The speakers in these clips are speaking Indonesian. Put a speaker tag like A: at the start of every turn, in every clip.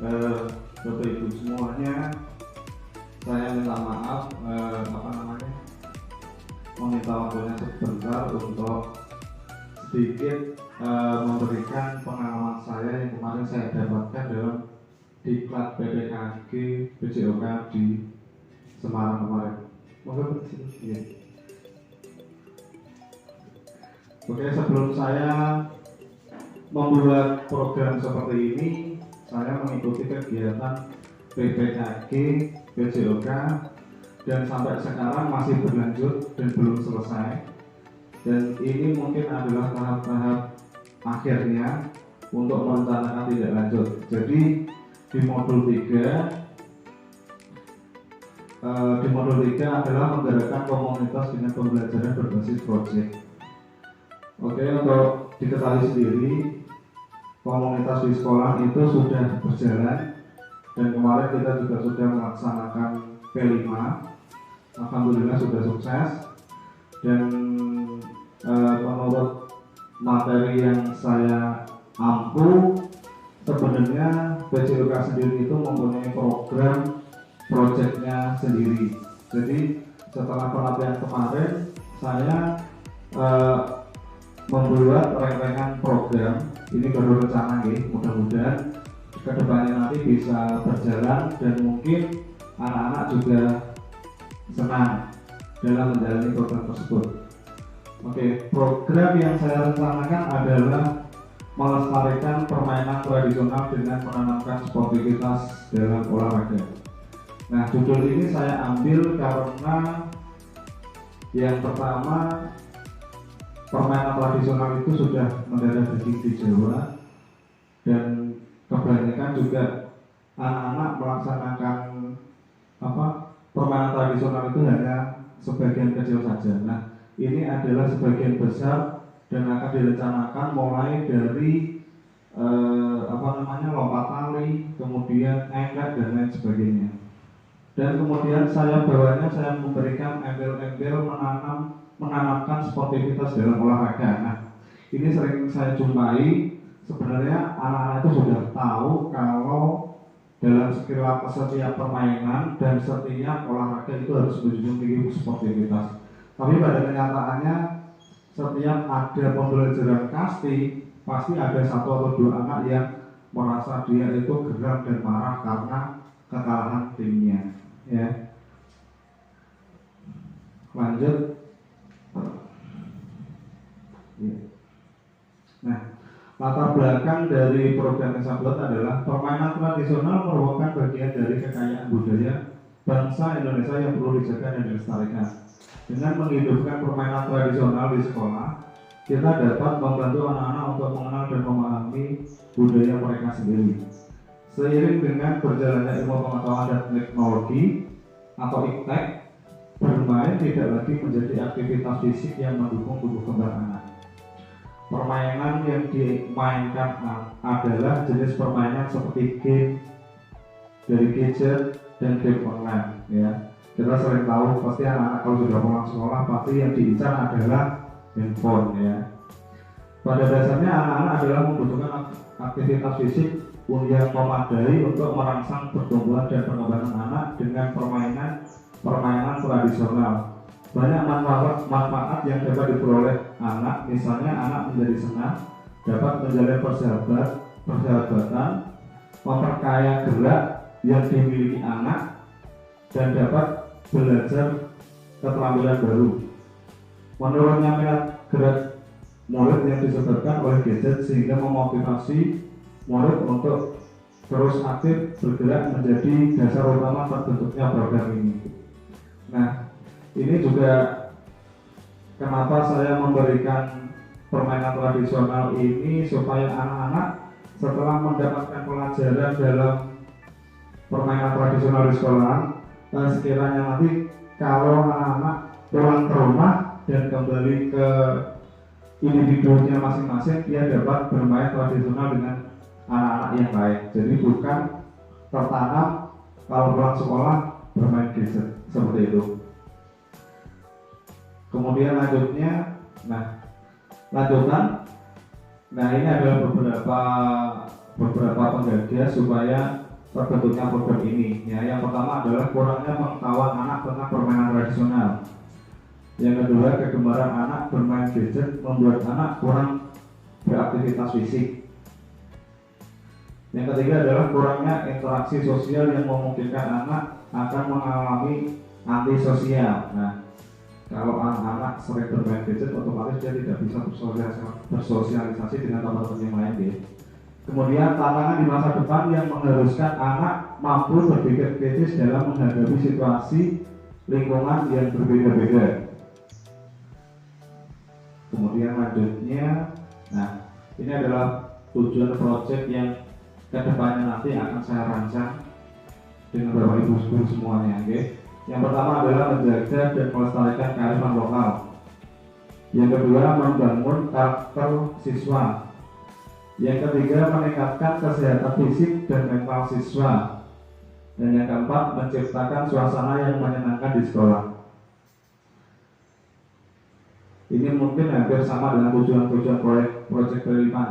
A: Bapak Ibu semuanya, saya minta maaf meminta waktunya sebentar untuk sedikit memberikan pengalaman saya yang kemarin saya dapatkan dalam diklat PPKG PJOK di Semarang kemarin. Ya. Oke, sebelum saya membuat program seperti ini, saya mengikuti kegiatan PPKG PJOK dan sampai sekarang masih berlanjut dan belum selesai. Dan ini mungkin adalah tahap-tahap akhirnya untuk merencanakan tindak lanjut. Jadi di modul 3 adalah menggerakkan komunitas dengan pembelajaran berbasis proyek. Oke, untuk diketahui sendiri, komunitas di sekolah itu sudah berjalan dan kemarin kita juga sudah melaksanakan P5. Alhamdulillah sudah sukses dan menurut materi yang saya ampu, sebenarnya PJOK sendiri itu mempunyai program proyeknya sendiri. Jadi setelah pelatihan kemarin saya membuat rancangan program. Ini baru rencana ya, mudah-mudahan kedepannya nanti bisa berjalan dan mungkin anak-anak juga senang dalam menjalani program tersebut. Oke, program yang saya rencanakan adalah melestarikan permainan tradisional dengan menanamkan sportivitas dalam olahraga. Nah, judul ini saya ambil karena yang pertama, permainan tradisional itu sudah mendarah daging di Jawa dan kebanyakan juga anak-anak melaksanakan permainan tradisional itu hanya sebagian kecil saja. Nah, ini adalah sebagian besar dan akan direncanakan mulai dari lompat tali, kemudian engkat dan lain sebagainya. Dan kemudian saya memberikan embel-embel menanamkan sportivitas dalam olahraga. Nah, ini sering saya jumpai, sebenarnya anak-anak itu sudah tahu kalau dalam setiap permainan dan setiap olahraga itu harus menjunjung tinggi sportivitas. Tapi pada kenyataannya, setiap ada pembelajaran pasti ada satu atau dua anak yang merasa dia itu geram dan marah karena kekalahan timnya. Ya, lanjut. Nah, latar belakang dari program yang saya buat adalah permainan tradisional merupakan bagian dari kekayaan budaya bangsa Indonesia yang perlu dijaga dan dilestarikan. Dengan menghidupkan permainan tradisional di sekolah, kita dapat membantu anak-anak untuk mengenal dan memahami budaya mereka sendiri. Seiring dengan berjalannya ilmu pengetahuan dan teknologi atau IPTEK, bermain tidak lagi menjadi aktivitas fisik yang mendukung tumbuh kembang anak. Permainan yang dimainkan adalah jenis permainan seperti game dari gadget dan game online. Ya, kita sering tahu pasti anak-anak kalau sudah pulang sekolah pasti yang diincar adalah handphone. Ya, pada dasarnya anak-anak adalah membutuhkan aktivitas fisik yang memadai untuk merangsang pertumbuhan dan pengembangan anak dengan permainan tradisional. Banyak manfaat yang dapat diperoleh anak, misalnya anak menjadi senang, dapat menjalin persahabatan, memperkaya gerak yang dimiliki anak, dan dapat belajar keterampilan baru. Menurunnya minat gerak murid yang disebabkan oleh gadget sehingga memotivasi murid untuk terus aktif bergerak menjadi dasar utama terbentuknya program ini. Nah, ini juga kenapa saya memberikan permainan tradisional ini supaya anak-anak setelah mendapatkan pelajaran dalam permainan tradisional di sekolah, sekiranya nanti kalau anak-anak pulang ke rumah dan kembali ke individunya masing-masing, dia dapat bermain tradisional dengan anak-anak yang baik. Jadi bukan tertanam kalau pulang sekolah bermain gadget seperti itu. Kemudian lanjutan. Nah, ini adalah beberapa penggagas supaya terbentuknya program ini. Ya, yang pertama adalah kurangnya pengetahuan anak tentang permainan tradisional. Yang kedua, kegemaran anak bermain gadget membuat anak kurang beraktivitas fisik. Yang ketiga adalah kurangnya interaksi sosial yang memungkinkan anak akan mengalami antisosial. Nah, kalau anak-anak sering bermain gadget, otomatis dia tidak bisa bersosialisasi dengan teman-teman yang lain. Ya. Kemudian tantangan di masa depan yang mengharuskan anak mampu berpikir kritis dalam menghadapi situasi lingkungan yang berbeda-beda. Kemudian lanjutnya, nah ini adalah tujuan proyek yang kedepannya nanti akan saya rancang dengan Bapak Ibu guru semuanya. Okay? Yang pertama adalah menjaga dan melestarikan kearifan lokal. Yang kedua, membangun karakter siswa. Yang ketiga, meningkatkan kesehatan fisik dan mental siswa. Dan yang keempat, menciptakan suasana yang menyenangkan di sekolah. Ini mungkin hampir sama dengan tujuan-tujuan proyek kelima.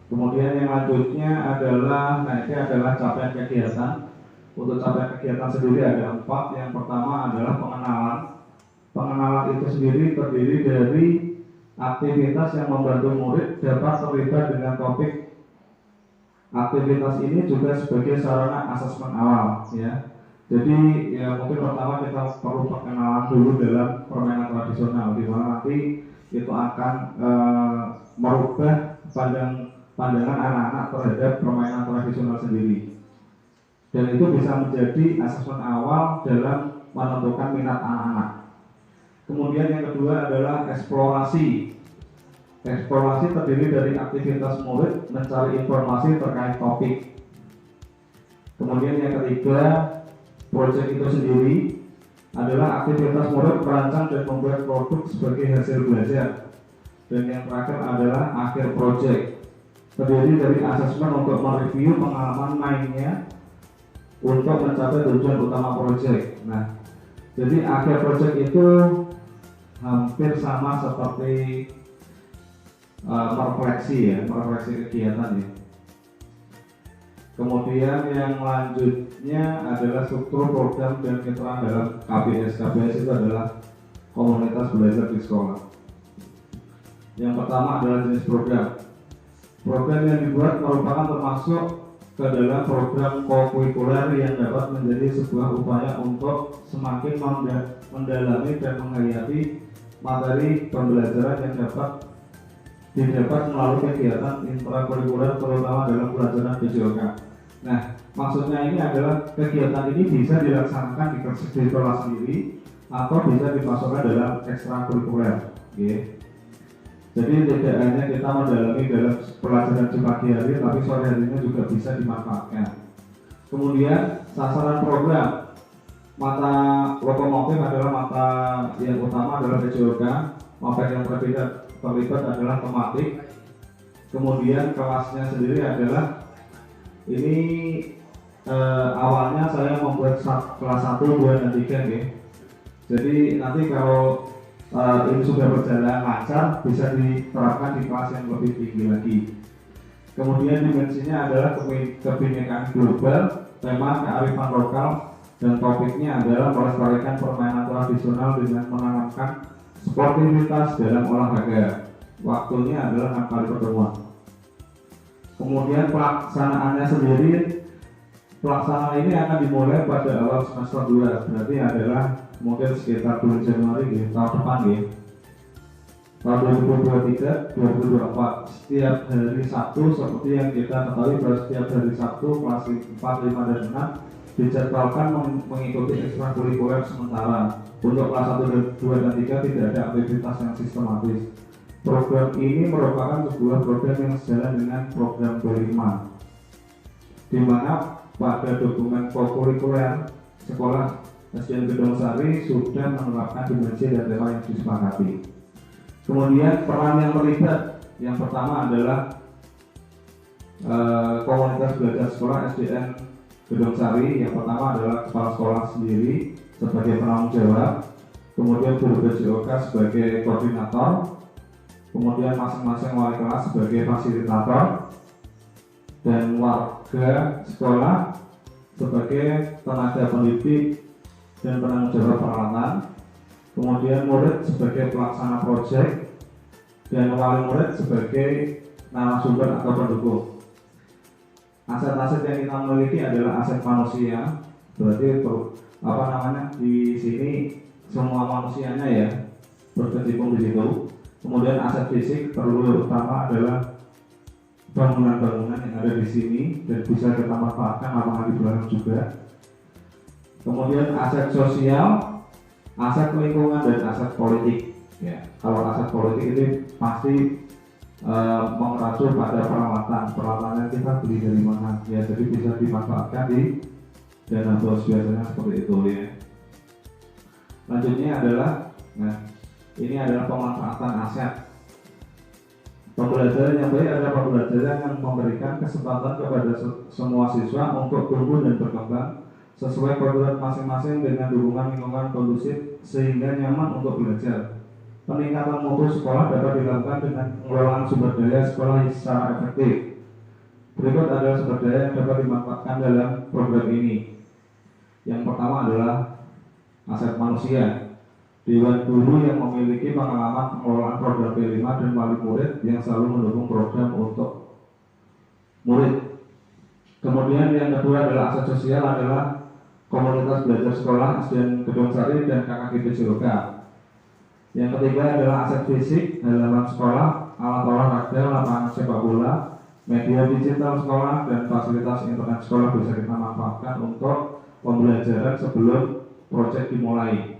A: Kemudian yang lanjutnya adalah, nah ini adalah capaian kegiatan. Untuk capaian kegiatan sendiri ada 4. Yang pertama adalah pengenalan. Pengenalan itu sendiri terdiri dari aktivitas yang membantu murid dapat terlibat dengan topik. Aktivitas ini juga sebagai sarana asesmen awal, ya. Jadi ya mungkin pertama kita perlu perkenalan dulu dalam permainan tradisional, di mana nanti itu akan merubah pandangan anak-anak terhadap permainan tradisional sendiri. Dan itu bisa menjadi asesmen awal dalam menentukan minat anak-anak. Kemudian yang kedua adalah eksplorasi. Eksplorasi terdiri dari aktivitas murid mencari informasi terkait topik. Kemudian yang ketiga, proyek itu sendiri adalah aktivitas murid merancang dan membuat produk sebagai hasil belajar. Dan yang terakhir adalah akhir proyek, terdiri dari asesmen untuk mereview pengalaman mainnya untuk mencapai tujuan utama proyek. Nah, jadi akhir proyek itu hampir sama seperti merefleksi kegiatan ya. Kemudian yang lanjutnya adalah struktur program dan keterangan dalam KBS. KBS itu adalah komunitas belajar di sekolah. Yang pertama adalah jenis program. Program yang dibuat merupakan termasuk ke dalam program kokurikuler yang dapat menjadi sebuah upaya untuk semakin mendalami dan menghayati materi pembelajaran yang didapat melalui kegiatan intrakurikuler terutama dalam pelajaran PJOK. Nah, maksudnya ini adalah kegiatan ini bisa dilaksanakan di kelas sendiri atau bisa dimasukkan dalam ekstrakurikuler. Okay. Jadi tidak hanya kita mendalami dalam pelajaran di pagi hari, tapi sore harinya juga bisa dimanfaatkan. Kemudian sasaran program, mata lokomotif adalah mata yang utama adalah PJOK, mata yang terlibat adalah tematik. Kemudian kelasnya sendiri adalah ini awalnya saya membuat kelas 1, 2, dan 3 ya. Jadi nanti kalau ini sudah berjalan lancar bisa diterapkan di kelas yang lebih tinggi lagi. Kemudian dimensinya adalah kebinekaan global, tema kearifan lokal, dan topiknya adalah melestarikan permainan tradisional dengan menanamkan sportivitas dalam olahraga. Waktunya adalah 6 kali pertemuan. Kemudian pelaksanaannya sendiri, pelaksanaan ini akan dimulai pada awal semester 2, berarti adalah mungkin sekitar bulan Januari gitu, tahun depan gitu. Tahun 2023, 2024 setiap hari Sabtu seperti yang kita ketahui bahwa setiap hari Sabtu kelas 4, 5, dan 6 dijadwalkan mengikuti ekstrakurikuler sementara. Untuk kelas 1, 2, dan 3 tidak ada aktivitas yang sistematis. Program ini merupakan sebuah program yang sejalan dengan program kelima, di mana pada dokumen kokurikuler sekolah SDN Gedong Sari sudah menerapkan dimensi dan tema yang disepakati. Kemudian peran yang terlibat, yang pertama adalah komunitas belajar sekolah SDN Gedong Sari. Yang pertama adalah kepala sekolah sendiri sebagai penanggung jawab, kemudian guru PJOK sebagai koordinator, kemudian masing-masing wali kelas sebagai fasilitator, dan warga sekolah sebagai tenaga pendidik dan penanggung jawab peralatan, kemudian murid sebagai pelaksana proyek, dan wali murid sebagai narasumber atau pendukung. Aset-aset yang kita miliki adalah aset manusia, berarti di sini semua manusianya ya berkecimpung di situ. Kemudian aset fisik utama adalah bangunan-bangunan yang ada di sini dan bisa kita manfaatkan lapangan di belakang juga. Kemudian aset sosial, aset lingkungan, dan aset politik. Ya, kalau aset politik ini pasti mengacu pada peralatannya kita beli dari mana, ya, jadi bisa dimanfaatkan di dana bos biasanya seperti itu ya. Lanjutnya adalah, ini adalah pemanfaatan aset. Pembelajaran yang baik adalah pembelajaran yang memberikan kesempatan kepada semua siswa untuk tumbuh dan berkembang sesuai kodrat masing-masing dengan dukungan lingkungan kondusif sehingga nyaman untuk belajar. Peningkatan mutu sekolah dapat dilakukan dengan pengelolaan sumber daya sekolah secara efektif. Berikut adalah sumber daya yang dapat dimanfaatkan dalam program ini. Yang pertama adalah aset manusia. Dewan guru yang memiliki pengalaman pengelolaan program P5 dan wali murid yang selalu mendukung program untuk murid. Kemudian yang kedua adalah aset sosial adalah komunitas belajar sekolah SDN Gedong Sari dan KKGP Ciloka. Yang ketiga adalah aset fisik, halaman sekolah, alat olahraga, lapangan sepak bola, media digital sekolah, dan fasilitas internet sekolah bisa kita manfaatkan untuk pembelajaran sebelum proyek dimulai.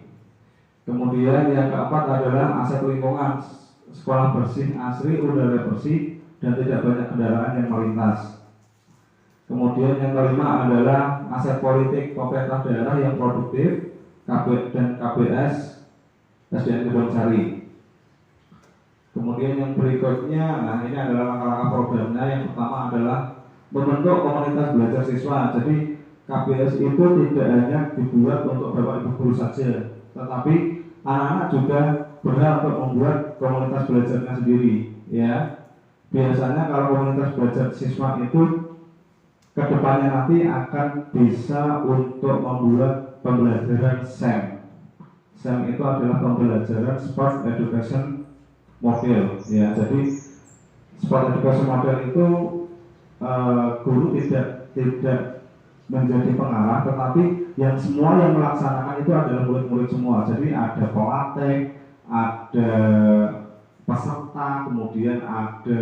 A: Kemudian yang keempat adalah aset lingkungan, sekolah bersih, asri, udara bersih, dan tidak banyak kendaraan yang melintas. Kemudian yang kelima adalah aset politik pemerintah daerah yang produktif, KB dan KBS SDN Gedong Sari. Kemudian yang berikutnya, ini adalah langkah-langkah programnya. Yang pertama adalah membentuk komunitas belajar siswa. Jadi KBS itu tidak hanya dibuat untuk Bapak Ibu guru saja, tetapi anak-anak juga berhak untuk membuat komunitas belajarnya sendiri. Ya, biasanya kalau komunitas belajar siswa itu kedepannya nanti akan bisa untuk membuat pembelajaran SEM. SEM itu adalah pembelajaran Sport Education Model. Ya, jadi Sport Education Model itu guru tidak menjadi pengarah, tetapi yang semua yang melaksanakan itu adalah murid-murid semua. Jadi ada pelatih, ada peserta, kemudian ada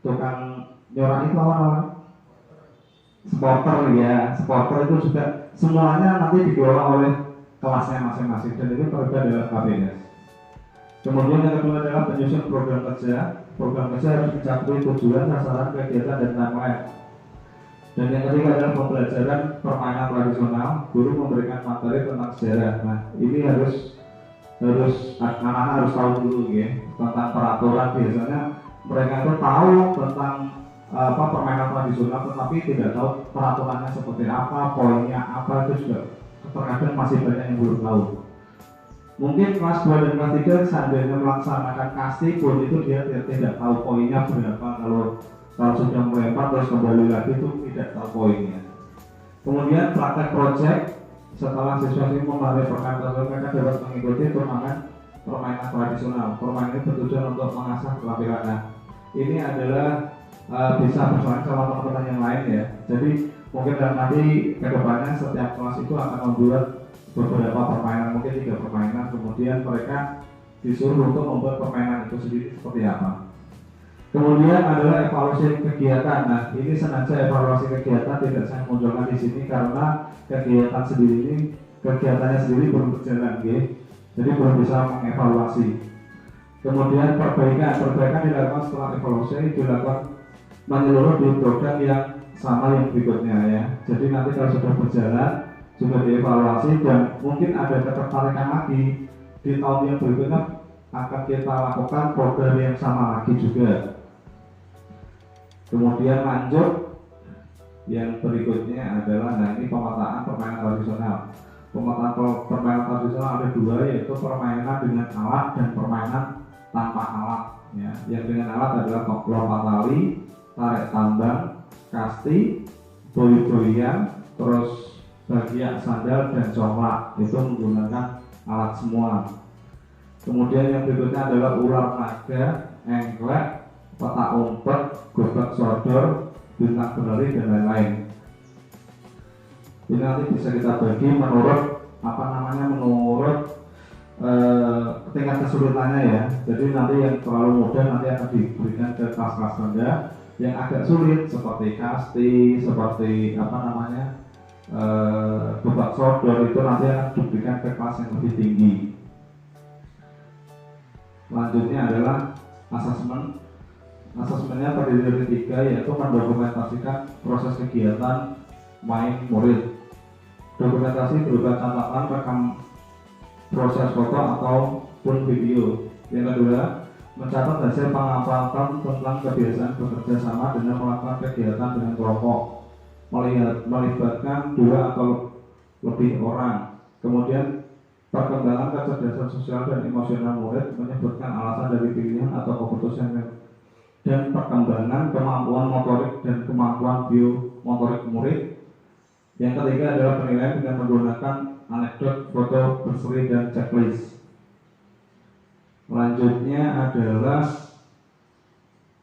A: tukang nyorak itu supporter ya, supporter itu juga semuanya nanti dikelola oleh kelasnya masing-masing dan itu terlibat dalam KBS. Kemudian yang kedua adalah penyusun program kerja. Program kerja harus mencapai tujuan, sasaran, kegiatan, dan timeline. Dan yang ketiga adalah pembelajaran permainan tradisional. Guru memberikan materi tentang sejarah. Nah, ini harus anak-anak harus tahu dulu ya tentang peraturan. Biasanya mereka itu tahu tentang permainan tradisional, tetapi tidak tahu peraturannya seperti apa, poinnya apa, itu juga terkadang masih banyak yang belum tahu. Mungkin kelas 2 dan kelas 3 seandainya melaksanakan kasti pun itu dia tidak tahu poinnya berapa. Kalau sudah melempar terus kembali lagi itu tidak tahu poinnya. Kemudian praktek project, setelah siswa ini memulai permainan tradisional, mereka dapat mengikuti turnamen permainan tradisional. Permainan ini bertujuan untuk mengasah keterampilan. Ini adalah bisa bersaing sama teman-teman yang lain ya. Jadi mungkin nanti kedepannya setiap kelas itu akan membuat beberapa permainan, mungkin 3 permainan, kemudian mereka disuruh untuk membuat permainan itu sendiri seperti apa. Kemudian adalah evaluasi kegiatan. Nah, ini sengaja evaluasi kegiatan tidak saya munculkan di sini karena kegiatannya sendiri belum berjalan, jadi belum bisa mengevaluasi. Kemudian perbaikan dilakukan setelah evaluasi, dilakukan menyeluruh di program yang sama yang berikutnya ya. Jadi nanti kalau sudah berjalan juga dievaluasi dan mungkin ada ketertarikan lagi di tahun yang berikutnya akan kita lakukan program yang sama lagi juga. Kemudian lanjut yang berikutnya adalah ini pemetaan permainan tradisional. Pemetaan permainan tradisional ada 2, yaitu permainan dengan alat dan permainan tanpa alat ya. Yang dengan alat adalah lompat tali, tarik tambang, kasti, boy-boyan, terus bagian sandal dan congklak, itu menggunakan alat semua. Kemudian yang berikutnya adalah ular naga, engklek, petak umpet, gobak sodor, bintang berlari dan lain-lain. Ini nanti bisa kita bagi menurut menurut tingkat kesulitannya ya. Jadi nanti yang terlalu mudah nanti akan diberikan ke kelas-kelas rendah, yang agak sulit seperti kasti, seperti gobak sodor itu nanti akan diberikan ke kelas yang lebih tinggi. Selanjutnya adalah asesmen. Asesmennya terdiri dari 3, yaitu mendokumentasikan proses kegiatan main murid. Dokumentasi berupa catatan, rekam proses foto ataupun video. Yang kedua, mencatat hasil pengamatan tentang kebiasaan bekerja sama dengan melakukan kegiatan dengan kelompok, melibatkan 2 atau lebih orang. Kemudian perkembangan kecerdasan sosial dan emosional murid, menyebutkan alasan dari pilihan atau keputusan dan perkembangan kemampuan motorik dan kemampuan biomotorik murid. Yang ketiga adalah penilaian dengan menggunakan anekdot, foto, berseri, dan checklist. Selanjutnya adalah,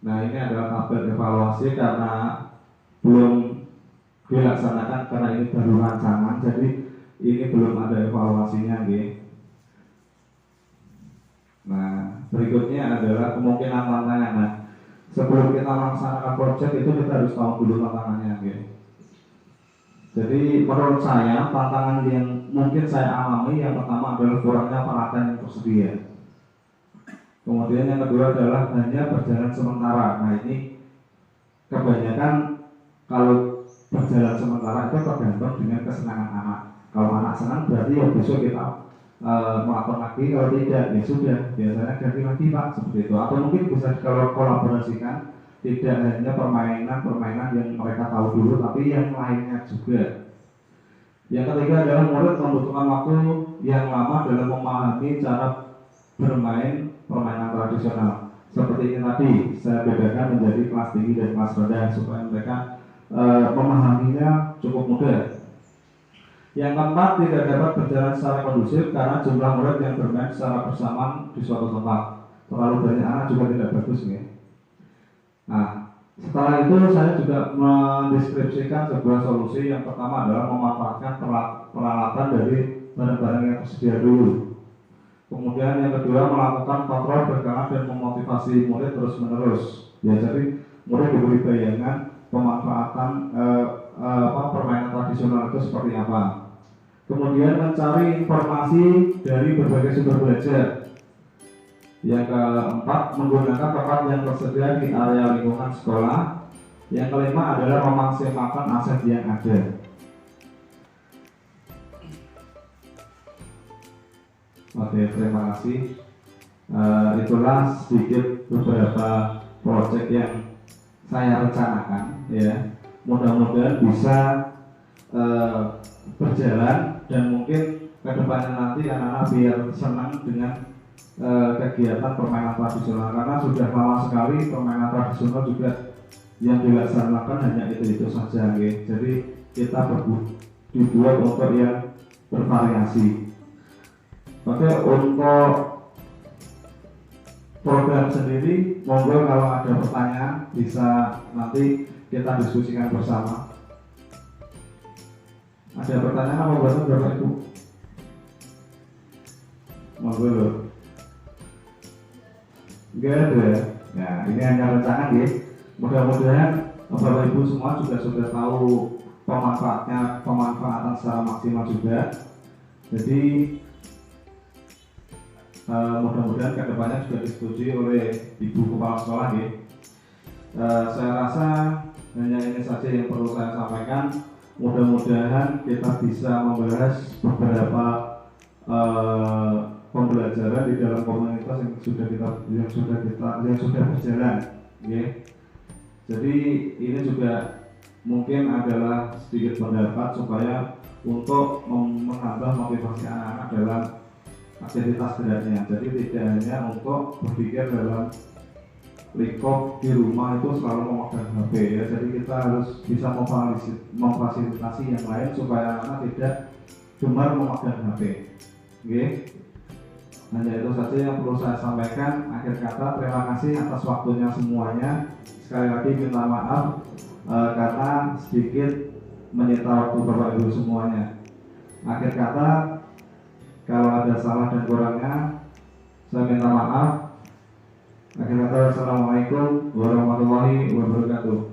A: ini adalah tabel evaluasi karena belum dilaksanakan karena ini baru rancangan, jadi ini belum ada evaluasinya, gitu. Nah, berikutnya adalah kemungkinan tantangan. Nah, sebelum kita melaksanakan proyek itu kita harus tahu dulu tantangannya, gitu. Jadi menurut saya tantangan yang mungkin saya alami yang pertama adalah kurangnya peralatan yang tersedia. Kemudian yang kedua adalah hanya berjalan sementara. Nah, ini kebanyakan kalau berjalan sementara itu tergantung dengan kesenangan anak. Kalau anak senang berarti ya besok kita melakukan lagi, kalau tidak ya sudah, biasanya ganti lagi Pak, seperti itu. Atau mungkin bisa kalau kolaborasikan, tidak hanya permainan yang mereka tahu dulu, tapi yang lainnya juga. Yang ketiga adalah murid membutuhkan waktu yang lama dalam memahami cara bermain permainan tradisional. Seperti ini tadi, saya bedakan menjadi kelas tinggi dan kelas rendah supaya mereka memahaminya cukup mudah. Yang keempat, tidak dapat berjalan secara kondusif karena jumlah murid yang bermain secara bersamaan di suatu tempat. Terlalu banyak anak juga tidak bagus, ya. Nah, setelah itu saya juga mendeskripsikan sebuah solusi. Yang pertama adalah memanfaatkan peralatan dari barang-barang yang tersedia dulu. Kemudian yang kedua, melakukan kontrol berkala dan memotivasi murid terus-menerus. Ya, jadi murid diberi bayangan pemanfaatan permainan tradisional itu seperti apa. Kemudian mencari informasi dari berbagai sumber belajar. Yang keempat, menggunakan tempat yang tersedia di area lingkungan sekolah. Yang kelima adalah memaksimalkan aset yang ada. Oke, terima kasih. Itulah sedikit beberapa proyek yang saya rencanakan, ya. Mudah-mudahan bisa berjalan dan mungkin kedepannya nanti anak-anak biar senang dengan kegiatan permainan tradisional, karena sudah lama sekali permainan tradisional juga yang dilaksanakan hanya itu saja, gitu. Jadi kita dibuat untuk yang bervariasi. Oke, untuk program sendiri, monggo kalau ada pertanyaan bisa nanti kita diskusikan bersama. Ada pertanyaan apa buat Bapak Ibu? Monggo loh. Enggak ada ya? Nah, ini hanya rencana, ya. Mudah-mudahan Bapak Ibu semua juga sudah tahu pemanfaatan secara maksimal juga. Jadi mudah-mudahan kedepannya juga disetujui oleh Ibu Kepala Sekolah, ya. Saya rasa hanya ini saja yang perlu saya sampaikan. Mudah-mudahan kita bisa membahas beberapa pembelajaran di dalam komunitas yang sudah berjalan, ya. Jadi ini juga mungkin adalah sedikit pendapat supaya untuk menambah motivasi anak-anak dalam aktivitas beratnya. Jadi tidak hanya untuk berpikir dalam Likop di rumah itu selalu memegang HP ya, jadi kita harus bisa memfasilitasi yang lain supaya anak tidak gemar memegang HP. Oke, hanya itu saja yang perlu saya sampaikan. Akhir kata, terima kasih atas waktunya semuanya. Sekali lagi minta maaf karena sedikit menyita waktu Bapak Ibu semuanya. Akhir kata, kalau ada salah dan kurangnya, saya minta maaf. Akhir kata, Assalamualaikum warahmatullahi wabarakatuh.